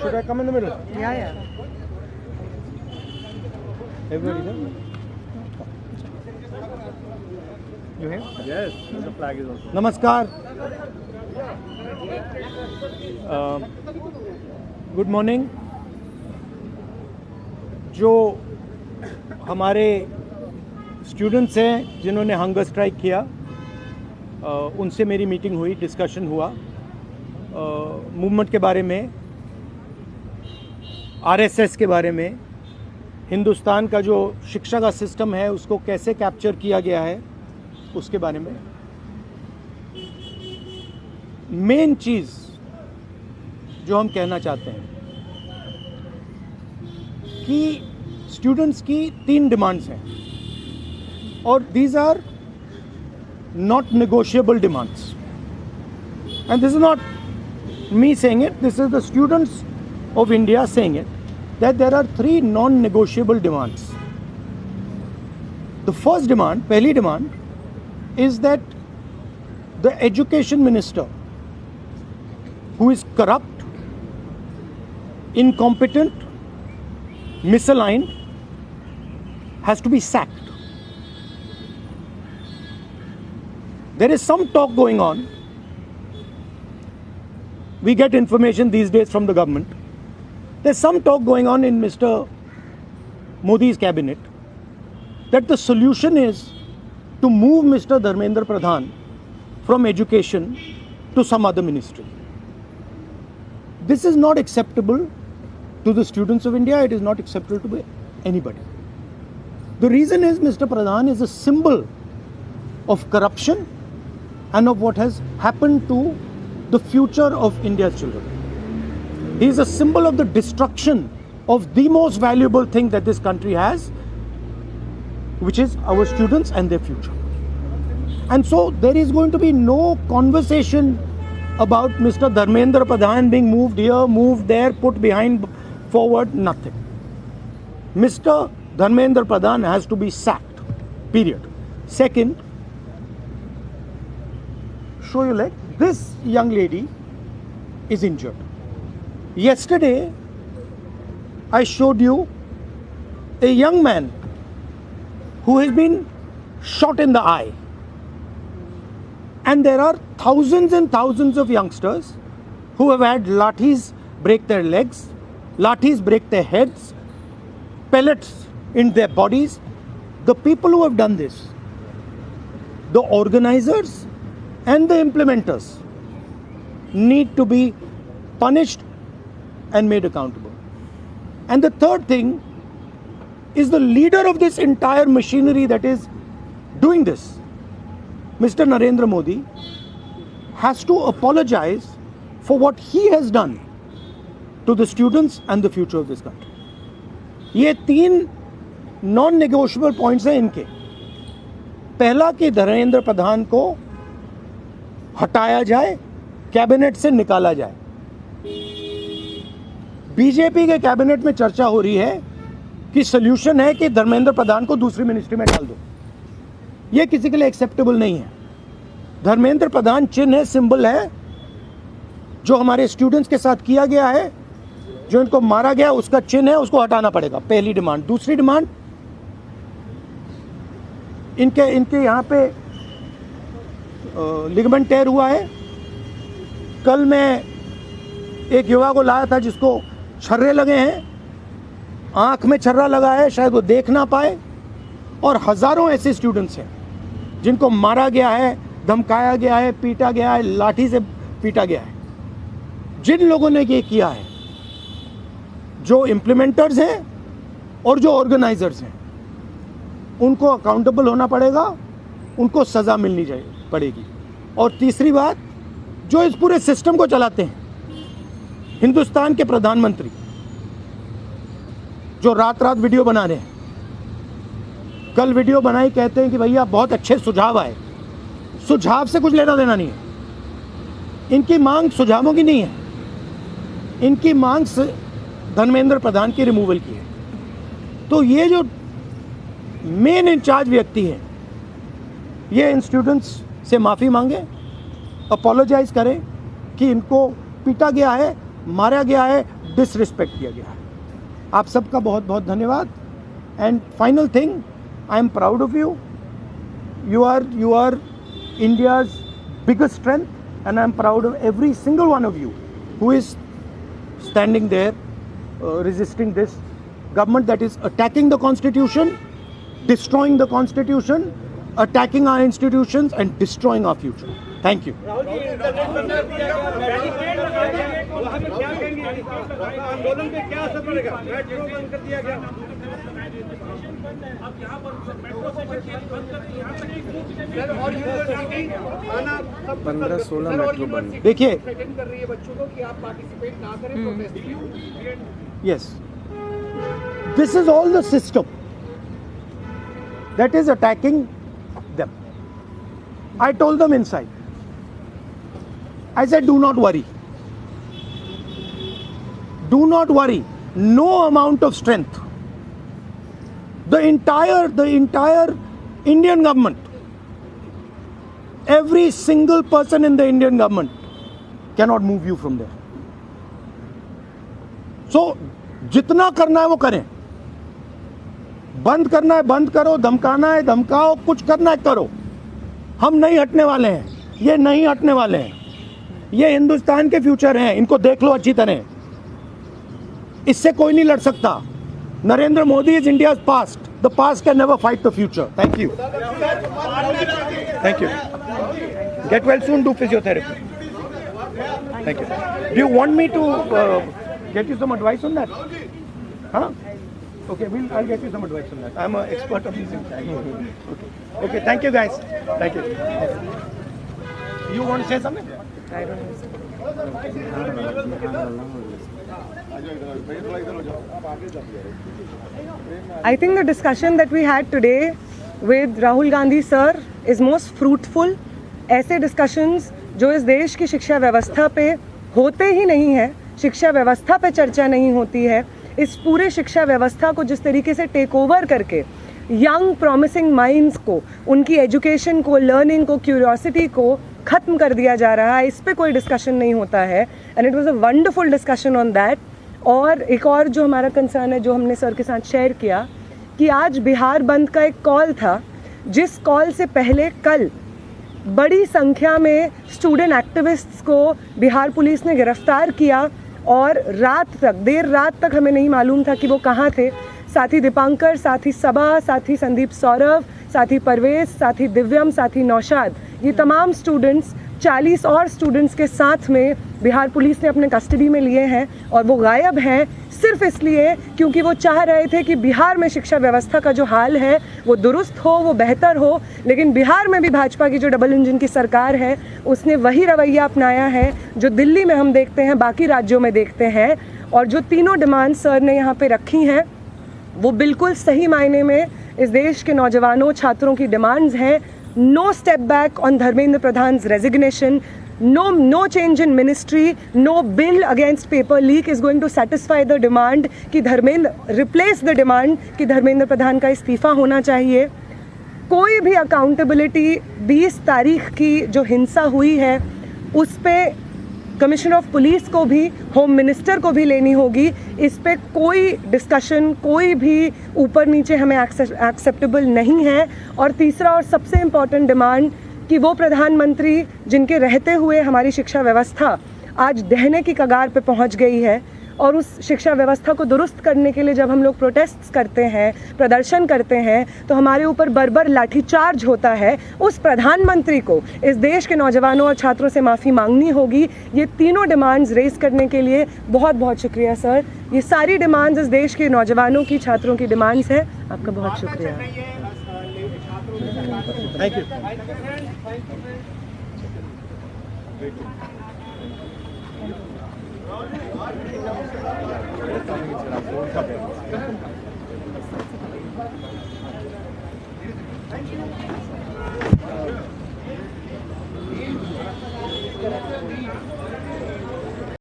Should I come in the middle? Yeah. Everybody there? You here? Yes, the flag is also. नमस्कार. Good morning. जो हमारे students हैं जिन्होंने hunger strike किया, उनसे मेरी मीटिंग हुई, डिस्कशन हुआ मूवमेंट के बारे में, आरएसएस के बारे में, हिंदुस्तान का जो शिक्षा का सिस्टम है उसको कैसे कैप्चर किया गया है उसके बारे में. मेन चीज़ जो हम कहना चाहते हैं कि स्टूडेंट्स की 3 डिमांड्स हैं और these are not negotiable demands. And this is not me saying it, this is the students of India saying it, that there are 3 non-negotiable demands. The first demand, pehli demand, is that the education minister, who is corrupt, incompetent, misaligned, has to be sacked. There is some talk going on. We get information these days from the government. There's some talk going on in Mr. Modi's cabinet that the solution is to move Mr. Dharmendra Pradhan from education to some other ministry. This is not acceptable to the students of India. It is not acceptable to anybody. The reason is Mr. Pradhan is a symbol of corruption and of what has happened to the future of India's children. He is a symbol of the destruction of the most valuable thing that this country has, which is our students and their future. And so there is going to be no conversation about Mr. Dharmendra Pradhan being moved here, moved there, put behind, forward, nothing. Mr. Dharmendra Pradhan has to be sacked, period. Second, show your leg. This young lady is injured. Yesterday, I showed you a young man who has been shot in the eye. And there are thousands and thousands of youngsters who have had lathis break their legs, lathis break their heads, pellets in their bodies. The people who have done this, the organizers and the implementers, need to be punished and made accountable. And the third thing is the leader of this entire machinery that is doing this, Mr. Narendra Modi, has to apologize for what he has done to the students and the future of this country. ये 3 non-negotiable points हैं इनके. पहला कि धर्मेंद्र प्रधान को हटाया जाए, cabinet से निकाला जाए. बीजेपी के कैबिनेट में चर्चा हो रही है कि सॉल्यूशन है कि धर्मेंद्र प्रधान को दूसरी मिनिस्ट्री में डाल दो. यह किसी के लिए एक्सेप्टेबल नहीं है. धर्मेंद्र प्रधान चिन्ह है, सिंबल है, जो हमारे स्टूडेंट्स के साथ किया गया है, जो इनको मारा गया उसका चिन्ह है, उसको हटाना पड़ेगा. पहली डिमांड. दूसरी डिमांड, इनके यहाँ पे लिगामेंट टेयर हुआ है. कल मैं एक युवा को लाया था जिसको छर्रे लगे हैं, आंख में छर्रा लगा है, शायद वो देख ना पाए. और हजारों ऐसे स्टूडेंट्स हैं जिनको मारा गया है, धमकाया गया है, पीटा गया है, लाठी से पीटा गया है. जिन लोगों ने ये किया है, जो इम्प्लीमेंटर्स हैं और जो ऑर्गेनाइजर्स हैं, उनको अकाउंटेबल होना पड़ेगा, उनको सज़ा मिलनी पड़ेगी. और तीसरी बात, जो इस पूरे सिस्टम को चलाते हैं, हिंदुस्तान के प्रधानमंत्री, जो रात रात वीडियो बना रहे हैं, कल वीडियो बनाई, कहते हैं कि भैया बहुत अच्छे सुझाव आए. सुझाव से कुछ लेना देना नहीं है. इनकी मांग सुझावों की नहीं है, इनकी मांग धर्मेंद्र प्रधान की रिमूवल की है. तो ये जो मेन इंचार्ज व्यक्ति है, ये इन स्टूडेंट्स से माफ़ी मांगे, अपोलोजाइज करें कि इनको पीटा गया है, मारा गया है, डिसरिस्पेक्ट किया गया है। आप सबका बहुत बहुत धन्यवाद। And final thing, I am proud of you. You are India's biggest strength, and I am proud of every single one of you who is standing there resisting this government that is attacking the constitution, destroying the constitution, attacking our institutions and destroying our future. Thank you. आंदोलन पे क्या असर पड़ेगा? Metro बंद कर दिया गया। अब यहाँ पर मेट्रो स्टेशन बंद कर दिया, यहाँ तक कि 15-16 मेट्रो बंद। देखिए, थ्रेटन कर रही है बच्चों को कि आप पार्टिसिपेट ना करें प्रोटेस्ट में। yes, this is all the system that is attacking them. I told them inside, I said, do not worry. Do not worry. No amount of strength. The entire Indian government, every single person in the Indian government cannot move you from there. So, जितना करना है वो करें। बंद करना है बंद करो, धमकाना है धमकाओ, कुछ करना है करो। हम नहीं हटने वाले हैं, ये नहीं हटने वाले हैं। ये हिंदुस्तान के फ्यूचर हैं, इनको देख लो अच्छी तरह। इससे कोई नहीं लड़ सकता। Narendra Modi is India's past. The past can never fight the future. Thank you. Thank you. Get well soon. Do physiotherapy. Thank you. Do you want me to get you some advice on that? Huh? Okay, I'll get you some advice on that. I'm an expert on these things. Okay. Okay, thank you guys. Thank you. You want to say something? I don't know. I think the discussion that we had today with Rahul Gandhi sir is most fruitful. ऐसे discussions जो इस देश की शिक्षा व्यवस्था पे होते ही नहीं है, शिक्षा व्यवस्था पे चर्चा नहीं होती है, इस पूरे शिक्षा व्यवस्था को जिस तरीके से टेक ओवर करके यंग प्रॉमिसिंग माइंड्स को, उनकी एजुकेशन को, लर्निंग को, क्यूरियोसिटी को ख़त्म कर दिया जा रहा है, इस पे कोई डिस्कशन नहीं होता है. And it was a wonderful discussion on that. और एक और जो हमारा कंसर्न है, जो हमने सर के साथ शेयर किया, कि आज बिहार बंद का एक कॉल था, जिस कॉल से पहले कल बड़ी संख्या में स्टूडेंट एक्टिविस्ट्स को बिहार पुलिस ने गिरफ्तार किया और रात तक, देर रात तक हमें नहीं मालूम था कि वो कहाँ थे. साथी दीपांकर, साथी सबा, साथी संदीप सौरभ, साथी परवेज, साथी दिव्यम, साथी नौशाद, ये तमाम स्टूडेंट्स 40 और स्टूडेंट्स के साथ में बिहार पुलिस ने अपने कस्टडी में लिए हैं. और वो गायब हैं सिर्फ इसलिए क्योंकि वो चाह रहे थे कि बिहार में शिक्षा व्यवस्था का जो हाल है वो दुरुस्त हो, वो बेहतर हो. लेकिन बिहार में भी भाजपा की जो डबल इंजन की सरकार है, उसने वही रवैया अपनाया है जो दिल्ली में हम देखते हैं, बाकी राज्यों में देखते हैं. और जो तीनों डिमांड सर ने यहाँ पे रखी हैं, वो बिल्कुल सही मायने में इस देश के नौजवानों, छात्रों की डिमांड्स हैं. No step back on Dharmendra Pradhan's resignation. No change in ministry. No bill against paper leak is going to satisfy the demand कि धर्मेंद्र replace the demand कि धर्मेंद्र प्रधान का इस्तीफा होना चाहिए. कोई भी अकाउंटेबिलिटी 20 तारीख की जो हिंसा हुई है उस पे कमिश्नर ऑफ पुलिस को भी, होम मिनिस्टर को भी लेनी होगी. इस पे कोई डिस्कशन, कोई भी ऊपर नीचे हमें एक्सेप्टेबल नहीं है. और तीसरा और सबसे इम्पॉर्टेंट डिमांड कि वो प्रधानमंत्री जिनके रहते हुए हमारी शिक्षा व्यवस्था आज दहने की कगार पे पहुंच गई है, और उस शिक्षा व्यवस्था को दुरुस्त करने के लिए जब हम लोग प्रोटेस्ट्स करते हैं, प्रदर्शन करते हैं, तो हमारे ऊपर बर्बर लाठीचार्ज होता है. उस प्रधानमंत्री को इस देश के नौजवानों और छात्रों से माफ़ी मांगनी होगी. ये तीनों डिमांड्स रेज करने के लिए बहुत बहुत शुक्रिया सर. ये सारी डिमांड्स इस देश के नौजवानों की, छात्रों की डिमांड्स हैं. आपका बहुत शुक्रिया. Thank you. Thank you.